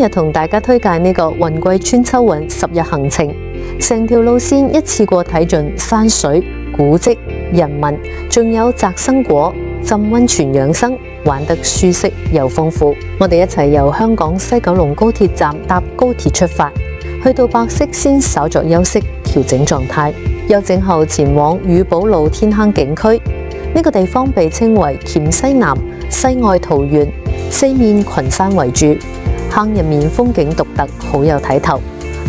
日同大家推介呢個雲貴穿秋韻10日行程，成條路線一次過睇盡山水、古蹟、人文，仲有摘生果、浸溫泉養生，玩得舒適又豐富。我哋一齊由香港西九龍高鐵站搭高鐵出發，去到百色先稍作休息，調整狀態，休整後前往宇寶路天坑景區。呢個地方被稱為鉗西南、西外桃源，四面群山圍住，坑入面風景獨特，好有睇頭。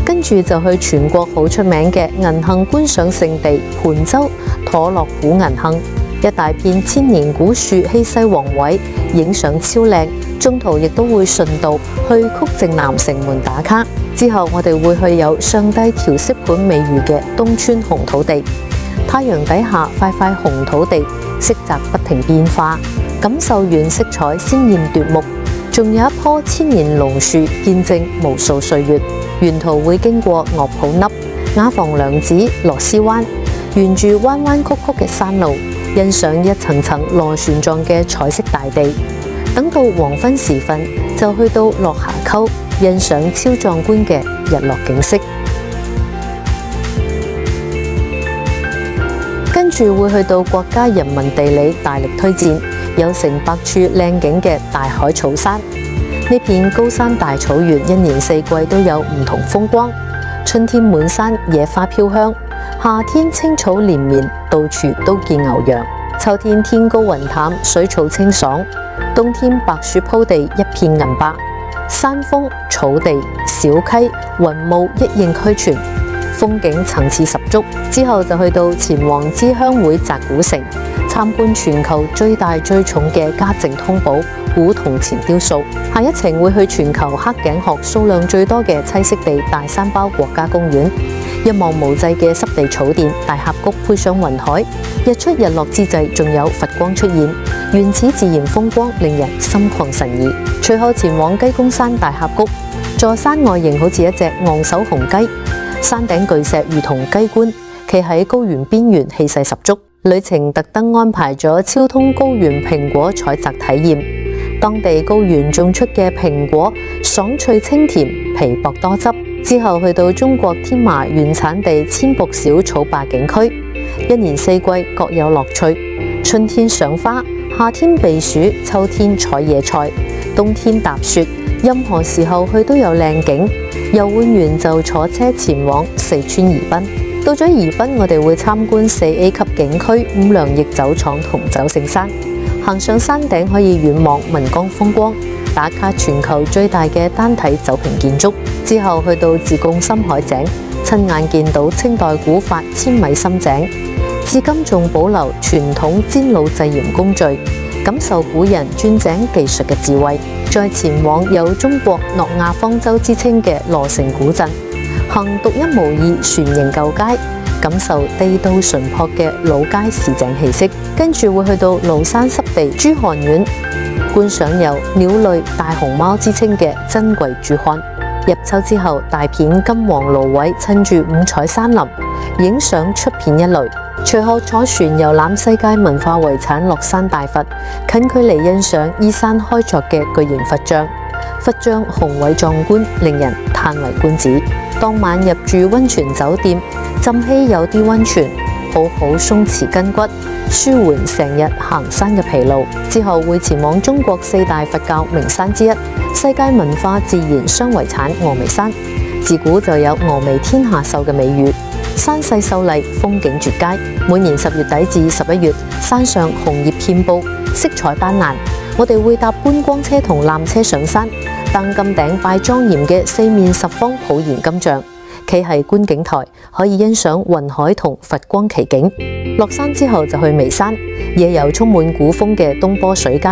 跟住就去全國好出名嘅銀杏觀賞勝地盤洲妥樂古銀杏，一大片千年古樹氣勢宏偉，影相超靚。中途亦都會順道去曲靖南城門打卡，之後我哋會去有上帝調色盤美譽嘅東川紅土地。太陽底下塊塊紅土地，色澤不停變化，感受完色彩鮮豔奪目。仲有一棵千年龍樹，見證無數歲月。沿途會經過樂浦凹、雅房良子、螺絲灣，沿住彎彎曲曲嘅山路，欣賞一層層螺旋狀嘅彩色大地。等到黃昏時分，就去到落霞溝，欣賞超壯觀嘅日落景色。跟住會去到國家人民地理大力推薦，有成百處靚景嘅大海草山。呢片高山大草原一年四季都有唔同風光，春天滿山野花飄香，夏天青草連綿，到處都見牛羊，秋天天高雲淡，水草清爽，冬天白雪鋪地，一片銀白，山峰、草地、小溪、雲霧一應俱全，風景層次十足。之後就去到前往知鄉會摘古城，參觀全球最大最重嘅嘉靖通寶古銅錢雕塑。下一程會去全球黑頸鶴數量最多嘅棲息地大山包國家公園，一望無際嘅濕地草甸、大峽谷配上雲海，日出日落之際仲有佛光出現，原始自然風光令人心曠神怡。隨後前往雞公山大峽谷，座山外形好似一隻昂首雄雞，山頂巨石如同雞冠，企喺高原邊緣，氣勢十足。旅程特登安排咗超通高原蘋果採摘體驗，當地高原種出嘅蘋果爽脆清甜，皮薄多汁。之後去到中國天麻原產地千瀑小草壩景區，一年四季各有樂趣，春天賞花，夏天避暑，秋天採野菜，冬天踏雪，任何時候去都有靚景。遊玩完就坐車前往四川宜賓。到咗宜賓，我哋會參觀4A 級景區五糧液酒廠同酒聖山，行上山頂可以遠望岷江風光，打卡全球最大嘅單體酒瓶建築。之後去到自貢深海井，親眼見到清代古法千米深井，至今仲保留傳統煎滷製鹽工序，感受古人鑽井技術嘅智慧。再前往有中國諾亞方舟之稱嘅羅城古鎮，行獨一無二船形舊街，感受地道淳樸嘅老街市井氣息。跟住會去到廬山濕地珠韓苑，觀賞有鳥類大熊貓之稱嘅珍貴珠漢。入秋之後，大片金黃蘆葦襯住五彩山林，影相出片一類。隨後坐船遊覽世界文化遺產樂山大佛，近距離欣賞依山開鑿嘅巨型佛像，佛像宏偉壯觀，令人嘆為觀止。當晚入住溫泉酒店，浸稀有啲溫泉，好好鬆弛筋骨，舒緩成日行山嘅疲勞。之後會前往中國4大佛教名山之一，世界文化自然雙遺產峨眉山，自古就有峨眉天下秀嘅美譽。山勢秀麗，風景絕佳。每年10月底至11月，山上紅葉遍佈，色彩斑斕。我哋會搭觀光車同纜車上山，登金頂拜莊嚴嘅四面十方普賢金像，企喺觀景台可以欣賞雲海同佛光奇景。落山之後就去眉山，夜遊充滿古風嘅東坡水街，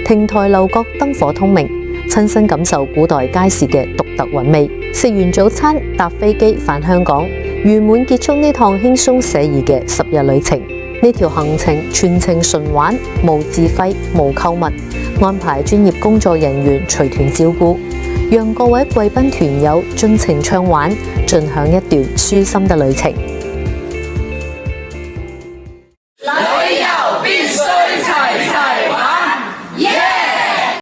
亭台樓閣燈火通明，親身感受古代街市嘅獨特韻味。食完早餐，搭飛機返香港，圓滿結束呢趟輕鬆寫意嘅10日旅程。呢條行程全程純玩，無自費，無購物，安排專業工作人員隨團照顧，讓各位貴賓團友盡情暢玩，盡享一段舒心嘅旅程。